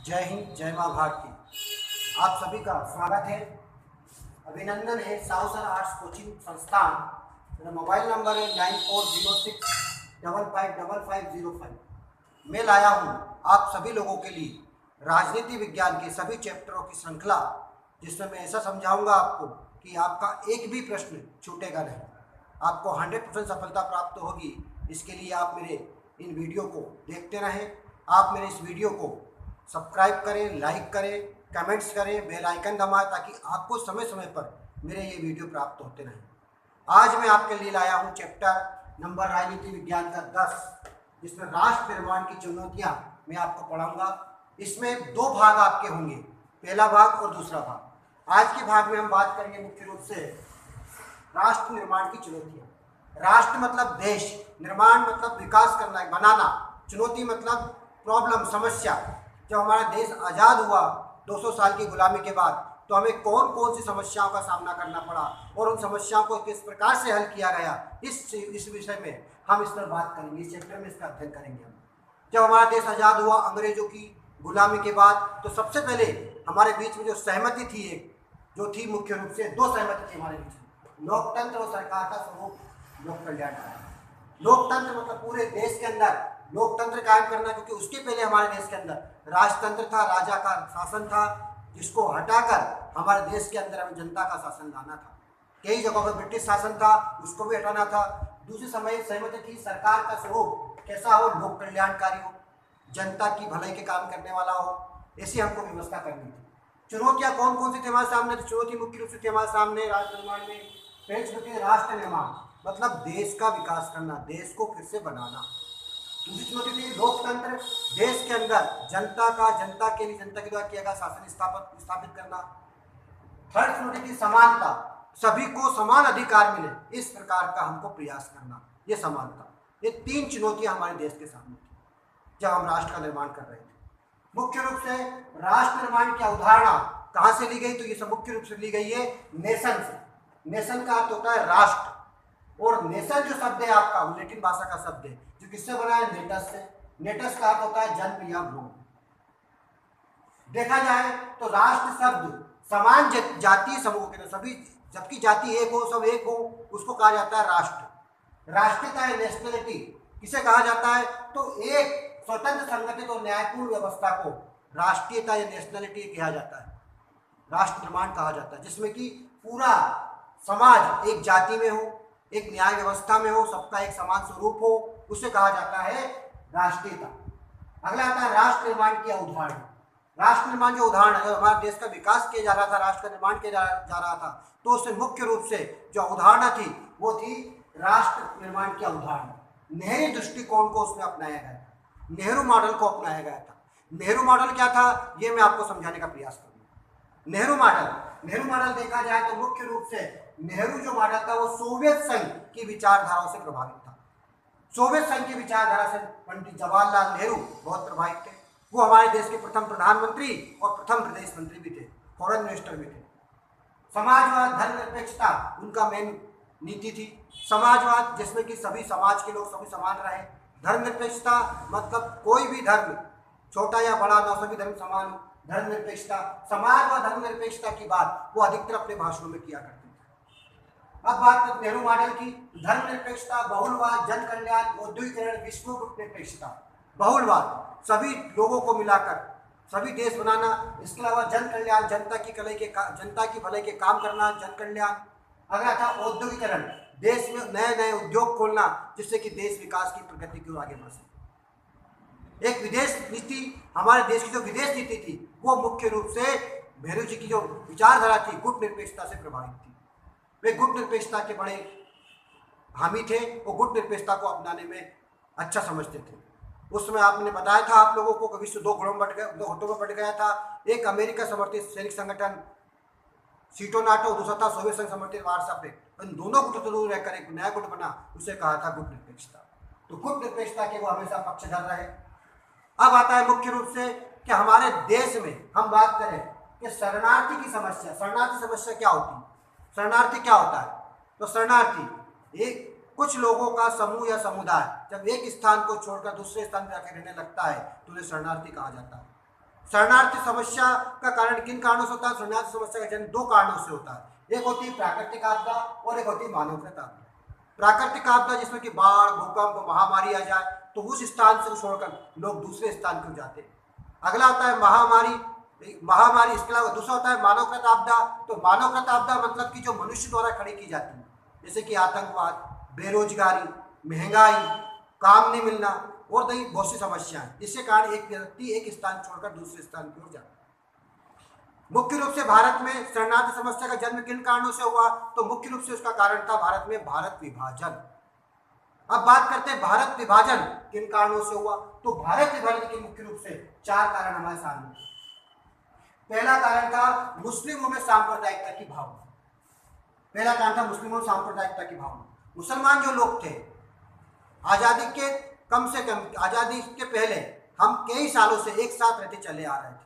जय हिंद, जय माँ भारती। आप सभी का स्वागत है, अभिनंदन है। साउसर आर्ट्स कोचिंग संस्थान। मेरा मोबाइल नंबर है 9406555505। मैं लाया हूँ आप सभी लोगों के लिए राजनीति विज्ञान के सभी चैप्टरों की श्रृंखला, जिसमें मैं ऐसा समझाऊंगा आपको कि आपका एक भी प्रश्न छूटेगा नहीं। आपको 100% सफलता प्राप्त होगी। इसके लिए आप मेरे इन वीडियो को देखते रहें। आप मेरे इस वीडियो को सब्सक्राइब करें, लाइक करें, कमेंट्स करें, बेल आइकन दबाएं ताकि आपको समय समय पर मेरे ये वीडियो प्राप्त होते रहें। आज मैं आपके लिए लाया हूँ चैप्टर नंबर राजनीति विज्ञान का 10, जिसमें राष्ट्र निर्माण की चुनौतियाँ मैं आपको पढ़ाऊँगा। इसमें दो भाग आपके होंगे, पहला भाग और दूसरा भाग। आज के भाग में हम बात करेंगे मुख्य रूप से राष्ट्र निर्माण की चुनौतियाँ। राष्ट्र मतलब देश, निर्माण मतलब विकास करना, बनाना, चुनौती मतलब प्रॉब्लम, समस्या। जब हमारा देश आज़ाद हुआ 200 साल की गुलामी के बाद, तो हमें कौन कौन सी समस्याओं का सामना करना पड़ा और उन समस्याओं को किस प्रकार से हल किया गया, इस विषय में हम इस पर बात करेंगे। इस चैप्टर में इसका अध्ययन करेंगे हम। जब हमारा देश आज़ाद हुआ अंग्रेजों की गुलामी के बाद, तो सबसे पहले हमारे बीच में जो सहमति थी, जो थी मुख्य रूप से दो सहमति थी हमारे बीच में, लोकतंत्र और सरकार का स्वरूप लोक कल्याणकारी। लोकतंत्र मतलब पूरे देश के अंदर लोकतंत्र कायम करना, क्योंकि उसके पहले हमारे देश के अंदर राजतंत्र था, राजा का शासन था, जिसको हटाकर हमारे देश के अंदर हमें जनता का शासन लाना था। कई जगहों पर ब्रिटिश शासन था, उसको भी हटाना था। दूसरी समय सहमति थी सरकार का स्वरूप कैसा हो, लोक कल्याणकारी हो, जनता की भलाई के काम करने वाला हो, ऐसी हमको व्यवस्था करनी थी। चुनौतियाँ कौन कौन सी थी हमारे सामने? तो चुनौती मुख्य रूप से थी हमारे सामने राष्ट्र निर्माण में। पहली चुनौती राष्ट्र निर्माण मतलब देश का विकास करना, देश को फिर से बनाना। दूसरी चुनौती थी लोकतंत्र, देश के अंदर जनता के लिए, जनता के द्वारा किया गया शासन स्थापित करना। थर्ड चुनौती थी समानता, सभी को समान अधिकार मिले, इस प्रकार का हमको प्रयास करना, ये समानता। ये तीन चुनौतियां हमारे देश के सामने थी जब हम राष्ट्र का निर्माण कर रहे थे। मुख्य रूप से राष्ट्र निर्माण की अवधारणा कहाँ से ली गई? तो ये सब मुख्य रूप से ली गई है नेशन से। नेशन का अर्थ होता है राष्ट्र, और नेशन जो शब्द है आपका, वो लैटिन भाषा का शब्द है, जो किससे बना है? नेटस से। नेटस का अर्थ होता है जन्म या भ्रूण। देखा जाए तो राष्ट्र शब्द समान जातीय समूह के, सभी जबकि जाति एक हो, सब एक हो, उसको कहा जाता है राष्ट्र। राष्ट्रीयता है नेशनलिटी, किसे कहा जाता है? तो एक स्वतंत्र, संगठित और न्यायपूर्ण व्यवस्था को राष्ट्रीयता या नेशनलिटी कहा जाता है, राष्ट्र निर्माण कहा जाता है, जिसमें कि पूरा समाज एक जाति में हो, एक न्याय व्यवस्था में हो, सबका एक समान स्वरूप हो, उसे कहा जाता है राष्ट्रीयता। अगला आता है राष्ट्र निर्माण की अवधारणा। राष्ट्र निर्माण जो उदाहरण है, हमारे देश का विकास किया जा रहा था, राष्ट्र का निर्माण किया जा रहा था, तो उससे मुख्य रूप से जो अवधारणा थी वो थी राष्ट्र निर्माण की अवधारणा। नेहरू दृष्टिकोण को उसमें अपनाया गया था, नेहरू मॉडल को अपनाया गया था। नेहरू मॉडल क्या था, ये मैं आपको समझाने का प्रयास करूंगा। नेहरू मॉडल देखा जाए तो मुख्य रूप से नेहरू जो मॉडल था वो सोवियत संघ की विचारधाराओं से प्रभावित था। सोवियत संघ की विचारधारा से पंडित जवाहरलाल नेहरू बहुत प्रभावित थे। वो हमारे देश के प्रथम प्रधानमंत्री और प्रथम प्रदेश मंत्री भी थे, फॉरेन मिनिस्टर भी थे। समाजवाद, धर्मनिरपेक्षता उनका मेन नीति थी। समाजवाद जिसमें कि सभी समाज के लोग सभी समान रहे। धर्मनिरपेक्षता मतलब कोई भी धर्म छोटा या बड़ा ना, सभी धर्म समान हो। धर्मनिरपेक्षता, समाज व धर्मनिरपेक्षता की बात वो अधिकतर अपने भाषणों में किया करते थे। अब बात करते नेहरू मॉडल की। धर्मनिरपेक्षता, बहुलवाद, जन कल्याण, औद्योगिकरण, विश्व निरपेक्षता। बहुलवाद सभी लोगों को मिलाकर सभी देश बनाना, इसके अलावा जन कल्याण, जनता की भलाई के काम करना, जन कल्याण। अगला था औद्योगिकरण, देश में नए नए उद्योग खोलना, जिससे कि देश विकास की प्रगति की ओर आगे बढ़ सके। एक विदेश नीति, हमारे देश की जो विदेश नीति थी वो मुख्य रूप से नेहरू जी की जो विचारधारा थी गुट निरपेक्षता से प्रभावित थी। वे गुट निरपेक्षता के बड़े हामी थे, वो गुट निरपेक्षता को अपनाने में अच्छा समझते थे। उस समय आपने बताया था आप लोगों को, विश्व दो गुटों में बट गया था। एक अमेरिका समर्थित सैनिक संगठन सीटो नाटो, दूसरा था सोवियत संघ समर्थित वार्सा पैक्ट। इन दोनों गुटों से दूर रहकर एक नया गुट बना, उसे कहा था गुट निरपेक्षता। तो गुट निरपेक्षता के वो हमेशा पक्षधर रहे। अब आता है मुख्य रूप से कि हमारे देश में हम बात करें कि शरणार्थी की समस्या। शरणार्थी समस्या क्या होती है? शरणार्थी क्या होता है? तो शरणार्थी एक कुछ लोगों का समूह या समुदाय जब एक स्थान को छोड़कर दूसरे स्थान पर जाकर रहने लगता है तो उन्हें शरणार्थी कहा जाता है। शरणार्थी समस्या का कारण किन कारणों से होता है? शरणार्थी समस्या का जन्म दो कारणों से होता है, एक होती है प्राकृतिक आपदा और एक होती है मानवकृत आपदा। प्राकृतिक आपदा जिसमें कि बाढ़, भूकंप, महामारी आ जाए तो उस स्थान से छोड़कर लोग दूसरे स्थान पर जाते हैं। अगला आता है महामारी, इसके अलावा दूसरा होता है मानवकृत आपदा। तो मानवकृत आपदा मतलब कि जो मनुष्य द्वारा खड़ी की जाती है, जैसे कि आतंकवाद, बेरोजगारी, महंगाई, काम नहीं मिलना और कई बहुत सी समस्याएं, जिसके कारण एक व्यक्ति एक स्थान छोड़कर दूसरे स्थान की ओर जाता है। मुख्य रूप से भारत में शरणार्थी समस्या का जन्म किन कारणों से हुआ? तो मुख्य रूप से उसका कारण था भारत में भारत विभाजन। अब बात करते हैं भारत विभाजन किन कारणों से हुआ। तो भारत विभाजन के मुख्य रूप से चार कारण हमारे सामने। पहला कारण था मुस्लिमों में सांप्रदायिकता की भावना। पहला कारण था मुस्लिमों में सांप्रदायिकता की भावना। मुसलमान जो लोग थे, आजादी के कम से कम, आजादी के पहले हम कई सालों से एक साथ रहते चले आ रहे थे,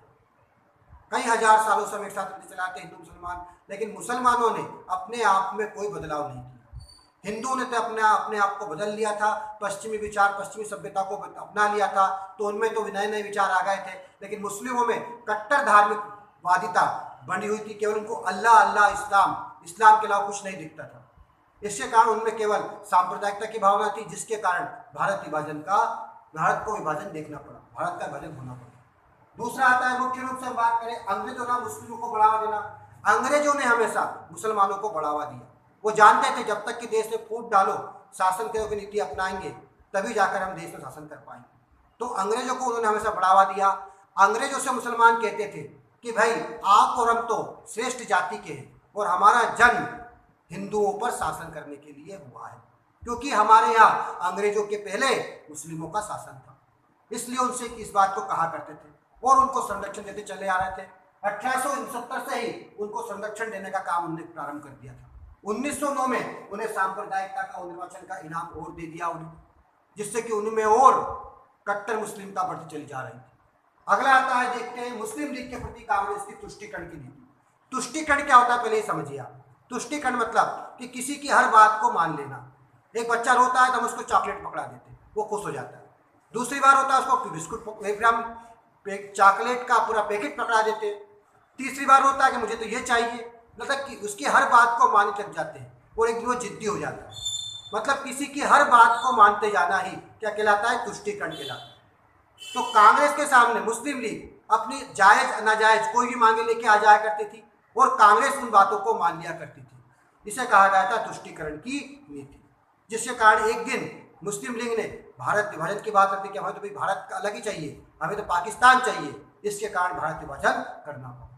कई हजार सालों से हम एक साथ रहते चले आते हिंदू मुसलमान। लेकिन मुसलमानों ने अपने आप में कोई बदलाव नहीं किया। हिंदुओं ने तो अपने आप को बदल लिया था, पश्चिमी विचार, पश्चिमी सभ्यता को अपना लिया था, तो उनमें तो नए नए विचार आ गए थे। लेकिन मुस्लिमों में कट्टर धार्मिक वादिता बनी हुई थी, केवल उनको अल्लाह अल्लाह, इस्लाम के अलावा कुछ नहीं दिखता था। इसके कारण उनमें केवल सांप्रदायिकता की भावना थी, जिसके कारण भारत को विभाजन देखना पड़ा, भारत का विभाजन होना पड़ा। दूसरा आता है, मुख्य रूप से हम बात करें, अंग्रेजों ने मुस्लिमों को बढ़ावा देना। अंग्रेजों ने हमेशा मुसलमानों को बढ़ावा दिया। वो जानते थे जब तक कि देश में फूट डालो, शासन की नीति अपनाएंगे, तभी जाकर हम देश में शासन कर पाएंगे। तो अंग्रेजों को उन्होंने हमेशा बढ़ावा दिया। अंग्रेजों से मुसलमान कहते थे कि भाई आप और हम तो श्रेष्ठ जाति के हैं और हमारा जन्म हिंदुओं पर शासन करने के लिए हुआ है, क्योंकि हमारे यहाँ अंग्रेजों के पहले मुस्लिमों का शासन था। इसलिए उनसे इस बात को कहा करते थे और उनको संरक्षण देते चले आ रहे थे। 1869 से ही उनको संरक्षण देने का काम उन्होंने प्रारंभ कर दिया था। 1909 में उन्हें सांप्रदायिकता का निर्वाचन का इनाम और दे दिया उन्हें, जिससे कि उनमें और कट्टर मुस्लिमता बढ़ती चली जा रही थी। अगला आता है, देखते हैं मुस्लिम लीग के प्रति कांग्रेस की तुष्टीकरण की नीति। तुष्टीकरण क्या होता है पहले ही समझिए आप। तुष्टीकरण मतलब कि किसी की हर बात को मान लेना। एक बच्चा रोता है तो हम उसको चॉकलेट पकड़ा देते, वो खुश हो जाता है। दूसरी बार होता है उसको बिस्कुट चॉकलेट का पूरा पैकेट पकड़ा देते। तीसरी बार होता है कि मुझे तो ये चाहिए, मतलब कि उसकी हर बात को मानने लग जाते हैं और एक दिन वो जिद्दी हो जाता है। मतलब किसी की हर बात को मानते जाना ही क्या कहलाता है? तुष्टीकरण कहलाता है। तो कांग्रेस के सामने मुस्लिम लीग अपनी जायज नाजायज कोई भी मांगे लेके आ जाया करती थी और कांग्रेस उन बातों को मान लिया करती थी। इसे कहा गया था तुष्टीकरण की नीति, जिसके कारण एक दिन मुस्लिम लीग ने भारत विभाजन की बात करती कि हमें तो भाई भारत का अलग ही चाहिए, हमें तो पाकिस्तान चाहिए। इसके कारण भारत विभाजन करना पड़ा।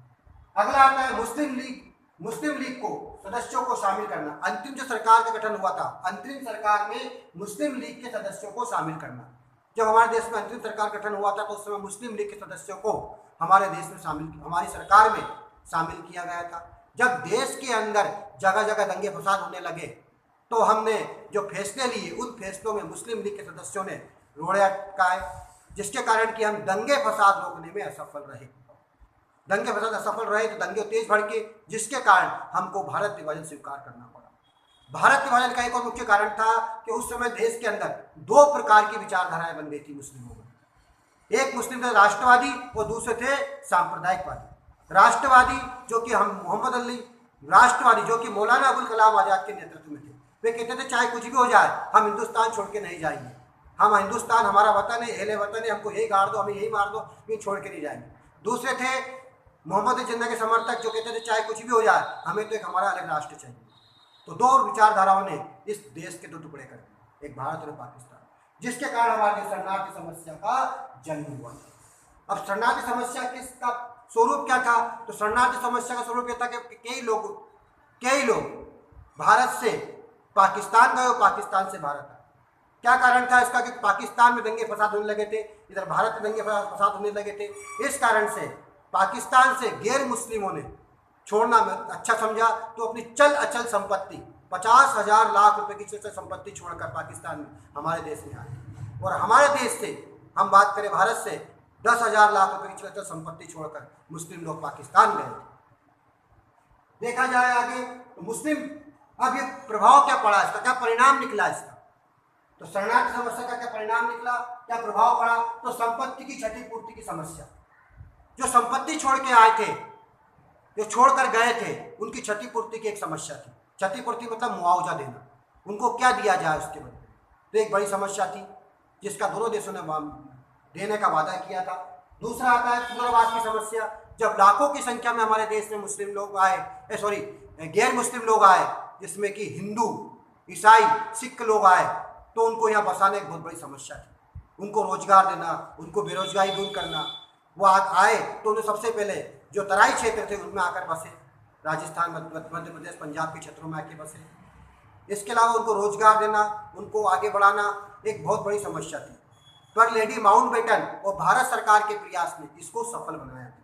अगला आता है मुस्लिम लीग को सदस्यों को शामिल करना। अंतिम जो सरकार का गठन हुआ था, अंतरिम सरकार में मुस्लिम लीग के सदस्यों को शामिल करना। जब हमारे देश में अंतरिम सरकार गठन हुआ था तो उस समय मुस्लिम लीग के सदस्यों को हमारे देश में हमारी सरकार में शामिल किया गया था। जब देश के अंदर जगह जगह दंगे फसाद होने लगे तो हमने जो फैसले लिए, उन फैसलों में मुस्लिम लीग के सदस्यों ने रोड़े अटकाए, जिसके कारण कि हम दंगे फसाद रोकने में असफल रहे। दंगे फसाद असफल रहे तो दंगे तेज भड़के, जिसके कारण हमको भारत विभाजन स्वीकार करना पड़ा। भारत विभाजन का एक और मुख्य कारण था कि उस समय देश के अंदर दो प्रकार की विचारधाराएं बन गई थी मुस्लिमों में। एक मुस्लिम थे राष्ट्रवादी और दूसरे थे सांप्रदायिकवादी। राष्ट्रवादी जो कि हम मोहम्मद अली, राष्ट्रवादी जो कि मौलाना अबुल कलाम आजाद के नेतृत्व में थे। वे कहते थे चाहे कुछ भी हो जाए हम हिंदुस्तान छोड़ के नहीं जाएंगे, हम हिंदुस्तान हमारा वतन है, अहले वतन है, हमको यही गाड़ दो, हमें यही मार दो, ये छोड़ के नहीं जाएंगे। दूसरे थे मोहम्मद जिन्ना के समर्थक जो कहते थे चाहे कुछ भी हो जाए हमें तो एक हमारा अलग राष्ट्र चाहिए। तो दो विचारधाराओं ने इस देश के दो टुकड़े कर दिए, एक भारत और पाकिस्तान, जिसके कारण हमारे शरणार्थी समस्या का जन्म हुआ। अब शरणार्थी समस्या किसका स्वरूप क्या था? तो शरणार्थी समस्या का स्वरूप यह था कि कई लोग भारत से पाकिस्तान गए और पाकिस्तान से भारत आए। क्या कारण था इसका? कि पाकिस्तान में दंगे फसाद होने लगे थे, इधर भारत में दंगे फसाद होने लगे थे। इस कारण से पाकिस्तान से गैर मुस्लिमों ने छोड़ना अच्छा समझा, तो अपनी चल अचल संपत्ति 50,000 लाख रुपए की चल संपत्ति छोड़कर पाकिस्तान में हमारे देश में आए। और हमारे देश से हम बात करें भारत से 10,000 लाख रुपए की चल अचल संपत्ति छोड़कर मुस्लिम लोग पाकिस्तान गए। देखा जाए आगे तो मुस्लिम अब ये प्रभाव क्या पड़ा, इसका क्या परिणाम निकला इसका? तो शरणार्थी समस्या का क्या परिणाम निकला, क्या प्रभाव पड़ा? तो संपत्ति की क्षतिपूर्ति की समस्या। जो संपत्ति छोड़ के आए थे, जो छोड़ कर गए थे, उनकी क्षतिपूर्ति की एक समस्या थी। क्षतिपूर्ति मतलब मुआवजा देना, उनको क्या दिया जाए उसके बदले, तो एक बड़ी समस्या थी जिसका दोनों देशों ने देने का वादा किया था। दूसरा आता है पुनर्वास की समस्या। जब लाखों की संख्या में हमारे देश में मुस्लिम लोग आए, गैर मुस्लिम लोग आए, जिसमें कि हिंदू, ईसाई, सिख लोग आए, तो उनको यहाँ बसाने एक बहुत बड़ी समस्या थी। उनको रोजगार देना, उनको बेरोजगारी दूर करना। वो आए तो उन्हें सबसे पहले जो तराई क्षेत्र थे उनमें आकर बसे, राजस्थान, मध्य प्रदेश, पंजाब के क्षेत्रों में आके बसे। इसके अलावा उनको रोजगार देना, उनको आगे बढ़ाना एक बहुत बड़ी समस्या थी। पर लेडी माउंटबेटन और भारत सरकार के प्रयास ने इसको सफल बनाया था,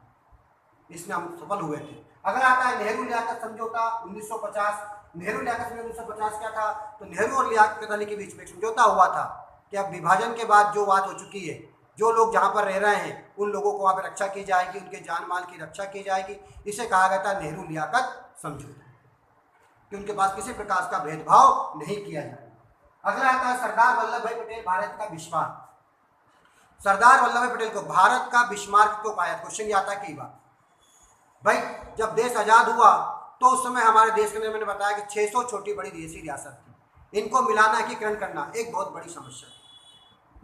इसमें हम सफल हुए थे। अगर आता है नेहरू लियाकत समझौता 1950। नेहरू लियाकत समझौता 1950 क्या था, तो नेहरू और लियाकत अली के बीच में एक समझौता हुआ था कि अब विभाजन के बाद जो बात हो चुकी है, जो लोग जहाँ पर रह रहे हैं उन लोगों को वहाँ पर रक्षा की जाएगी, उनके जान माल की रक्षा की जाएगी। इसे कहा गया था नेहरू लियाकत समझौता, कि उनके पास किसी प्रकार का भेदभाव नहीं किया जाए। अगला आता है सरदार वल्लभ भाई पटेल, भारत का बिस्मार्क। सरदार वल्लभ भाई पटेल को भारत का बिस्मार्क क्यों कहा? क्वेश्चन आता है कई बार भाई। जब देश आज़ाद हुआ तो उस समय हमारे देश के अंदर मैंने बताया कि 600 छोटी बड़ी देशी रियासत थी, इनको मिलाना, एकीकरण करना एक बहुत बड़ी समस्या थी।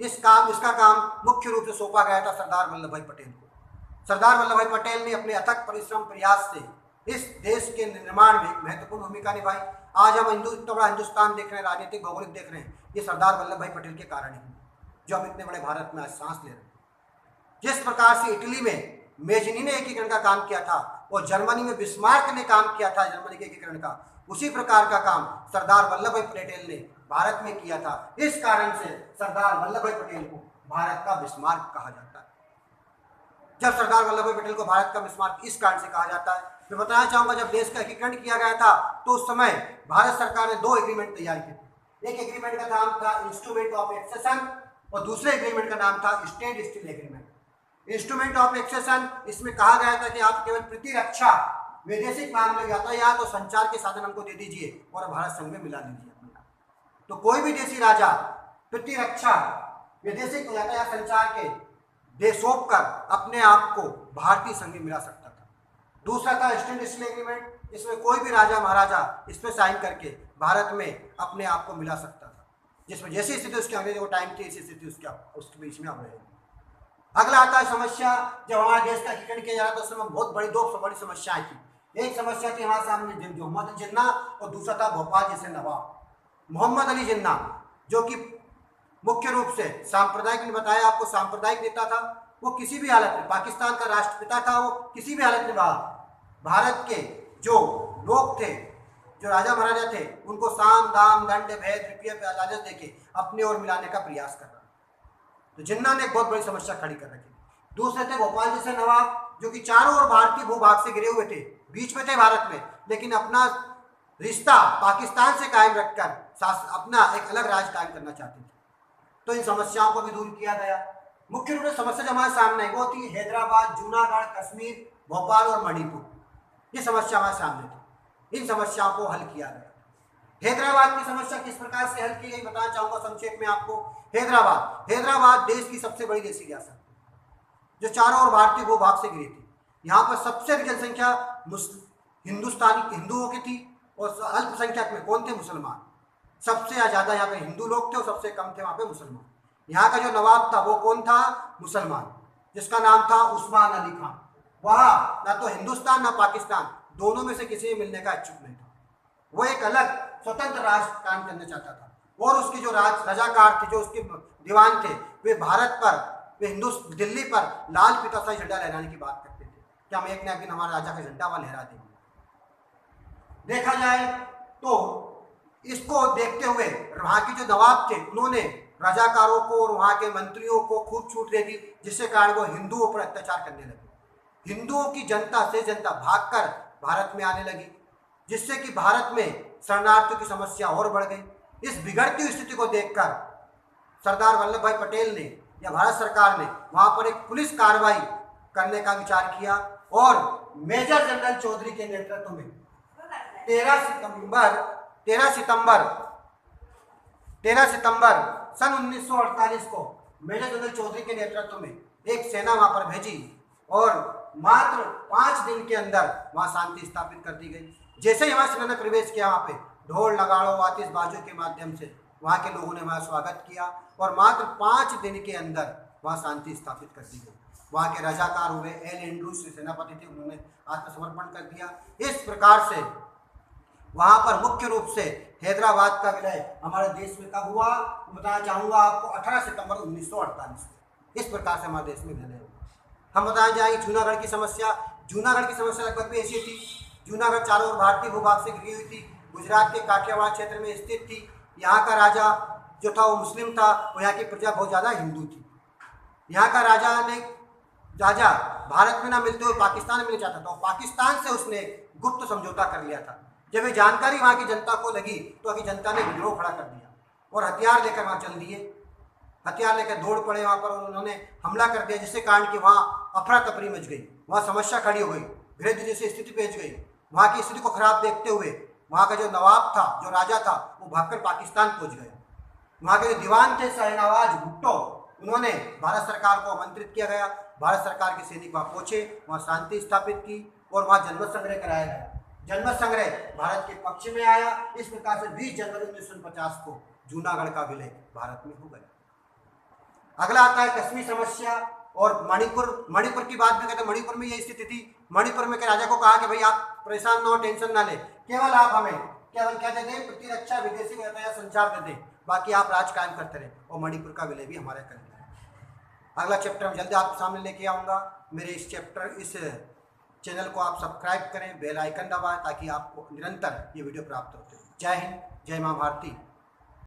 इसका काम मुख्य रूप से सौंपा गया था सरदार वल्लभ भाई पटेल को। सरदार वल्लभ भाई पटेल ने अपने अथक परिश्रम प्रयास से इस देश के निर्माण में महत्वपूर्ण भूमिका निभाई। आज हम इतना बड़ा हिंदुस्तान देख रहे हैं, राजनीतिक भौगोलिक देख रहे हैं, ये सरदार वल्लभ भाई पटेल के कारण ही जो हम इतने बड़े भारत में आज सांस ले रहे हैं। जिस प्रकार से इटली में मेजनी ने एकीकरण का काम किया था और जर्मनी में बिस्मार्क ने काम किया था जर्मनी के एकीकरण का, उसी प्रकार का काम सरदार वल्लभ भाई पटेल ने भारत में किया था। इस कारण से सरदार वल्लभ भाई पटेल को भारत का बिस्मार्क कहा जाता है। जब सरदार वल्लभ भाई पटेल को भारत का बिस्मार्क इस कारण से कहा जाता है, मैं बताना चाहूंगा जब देश का एकीकरण किया गया था तो उस समय भारत सरकार ने 2 एग्रीमेंट तैयार किए थे। एक एग्रीमेंट का नाम था इंस्ट्रूमेंट ऑफ एक्सेशन और दूसरे एग्रीमेंट का नाम था standstill agreement. Instrument of accession, इसमें कहा गया था कि आप केवल प्रतिरक्षा, वैदेशिक मामले, यातायात और संचार के साधन हमको दे दीजिए और भारत संघ में मिला लीजिए। तो कोई भी देशी राजा प्रतिरक्षा, वैदेशिक यातायात, संचार के दे सौंप कर अपने आप को भारतीय संघ में मिला सकता था। दूसरा था स्टैंड स्टिल एग्रीमेंट, इसमें कोई भी राजा महाराजा इस पर साइन करके भारत में अपने आप को मिला सकता था, जिसमें जैसी स्थिति उसके अंग्रेजों को टाइम थी, ऐसी स्थिति उसके बीच में अब रहेगी। अगला आता है समस्या, जब हमारे देश का एकीकरण किया जा रहा था उस समय बहुत बड़ी 2 बड़ी समस्याएं थी। एक समस्या थी हमारे सामने मोहम्मद अली जिन्ना और दूसरा था भोपाल जैसे नवाब। मोहम्मद अली जिन्ना जो कि मुख्य रूप से सांप्रदायिक, ने बताया आपको, सांप्रदायिक नेता था। वो किसी भी हालत में पाकिस्तान का राष्ट्रपिता था, वो किसी भी हालत में भारत के जो लोग थे, जो राजा महाराजा थे, उनको साम दाम दंड भेद रुपये पे लालच देके अपने ओर मिलाने का प्रयास कर रहा। तो जिन्ना ने एक बहुत बड़ी समस्या खड़ी कर रखी। दूसरे थे भोपाल जैसे नवाब जो कि चारों ओर भारतीय भूभाग से घिरे हुए थे, बीच में थे भारत में, लेकिन अपना रिश्ता पाकिस्तान से कायम रखकर अपना एक अलग राज कायम करना चाहते थे। तो इन समस्याओं को भी दूर किया गया। मुख्य रूप से समस्या जो हमारे सामने वो थी हैदराबाद, जूनागढ़, कश्मीर, भोपाल और मणिपुर, ये समस्या हमारे सामने थी। इन समस्याओं को हल किया गया। हैदराबाद की समस्या किस प्रकार से हल की गई बताना चाहूंगा संक्षेप में आपको। हैदराबाद देश की सबसे बड़ी देशी रियासत जो चारों ओर भारतीय भूभाग से घिरी थी। यहाँ पर सबसे अधिक जनसंख्या हिंदुओं की थी और अल्पसंख्यक में कौन थे? मुसलमान। सबसे ज़्यादा यहाँ पे हिंदू लोग थे और सबसे कम थे वहाँ पे मुसलमान। यहाँ का जो नवाब था वो कौन था? मुसलमान, जिसका नाम था उस्मान अली खान। वह ना तो हिंदुस्तान ना पाकिस्तान, दोनों में से किसी में मिलने का इच्छुक नहीं था। वो एक अलग स्वतंत्र राष्ट्र कायम करना चाहता था और उसके जो रजाकार थे, जो उसके दीवान थे, वे भारत पर, वे दिल्ली पर लाल पीताशाही झंडा लहराने की बात करते थे कि हम एक न एक दिन हमारे राजा का झंडा वहाँ लहरा देंगे। देखा जाए तो इसको देखते हुए वहाँ के जो नवाब थे उन्होंने रजाकारों को और वहाँ के मंत्रियों को खूब छूट दे दी, जिससे कारण वो हिंदुओं पर अत्याचार करने लगे। हिंदुओं की जनता से जनता भागकर भारत में आने लगी, जिससे कि भारत में शरणार्थियों की समस्या और बढ़ गई। इस बिगड़ती हुई स्थिति को देखकर सरदार वल्लभ भाई पटेल ने या भारत सरकार ने वहाँ पर एक पुलिस कार्रवाई करने का विचार किया और मेजर जनरल चौधरी के नेतृत्व में 13 सितंबर सन 1948 को मेजर जनरल चौधरी के नेतृत्व में एक सेना वहां पर भेजी और मात्र 5 दिन के अंदर वहाँ शांति स्थापित कर दी गई। जैसे ही वहाँ सेना ने प्रवेश किया, वहाँ पे ढोल नगाड़ों आतिशबाजियों के माध्यम से वहाँ के लोगों ने वहाँ स्वागत किया और मात्र 5 दिन के अंदर वहाँ शांति स्थापित कर दी गई। वहाँ के रजाकार हुए, एल एंड्रूस सेनापति थे, उन्होंने आत्मसमर्पण कर दिया। इस प्रकार से वहाँ पर मुख्य रूप से हैदराबाद का विलय हमारे देश में कब हुआ, बताना चाहूँगा आपको 18 सितंबर 1948 में। इस प्रकार से हमारे देश में विलय हुआ। हम बताना चाहेंगे जूनागढ़ की समस्या। जूनागढ़ की समस्या लगभग भी ऐसी थी। जूनागढ़ चारों ओर भारतीय भूभाग से घिरी हुई थी, गुजरात के काठियावाड़ क्षेत्र में स्थित थी। यहाँ का राजा जो था वो मुस्लिम था और यहाँ की प्रजा बहुत ज़्यादा हिंदू थी। यहाँ का राजा भारत में ना मिलते हुए पाकिस्तान में मिलना चाहता था और पाकिस्तान से उसने गुप्त समझौता कर लिया था। जब ये जानकारी वहाँ की जनता को लगी तो वहाँ की जनता ने विद्रोह खड़ा कर दिया और हथियार लेकर वहाँ चल दिए। हथियार लेकर दौड़ पड़े वहाँ पर और उन्होंने हमला कर दिया, जिससे कारण कि वहाँ अफरा तफरी मच गई, वहाँ समस्या खड़ी हो गई, गृह जैसी स्थिति पेश गई। वहाँ की स्थिति को खराब देखते हुए वहाँ का जो नवाब था, जो राजा था, वो भागकर पाकिस्तान पहुँच गया। वहाँ के जो दीवान थे शाहनवाज भुट्टो, उन्होंने भारत सरकार को आमंत्रित किया गया। भारत सरकार के सैनिक वहाँ पहुँचे, वहाँ शांति स्थापित की और वहाँ जनमत संग्रह कराया गया। जनमत संग्रह भारत के पक्ष में आया। इस प्रकार से 20 जनवरी 1949 को जूनागढ़ का विलय भारत में हो गया। अगला आता है कश्मीर समस्या और मणिपुर। मणिपुर की बात भी करते हैं। मणिपुर में ये स्थिति थी। मणिपुर में के राजा को कहा कि भाई आप परेशान ना हो, टेंशन ना ले, केवल आप हमें केवल क्या दे दें, प्रतिरक्षा विदेशी या संचार दे दें, बाकी आप राज कायम करते रहे। और मणिपुर का विलय भी हमारे कर दिया। अगला चैप्टर मैं जल्दी आपके सामने लेके आऊँगा। मेरे इस चैनल को आप सब्सक्राइब करें, बेल आइकन दबाएं ताकि आपको निरंतर ये वीडियो प्राप्त होते रहे। जय हिंद, जय माँ भारती।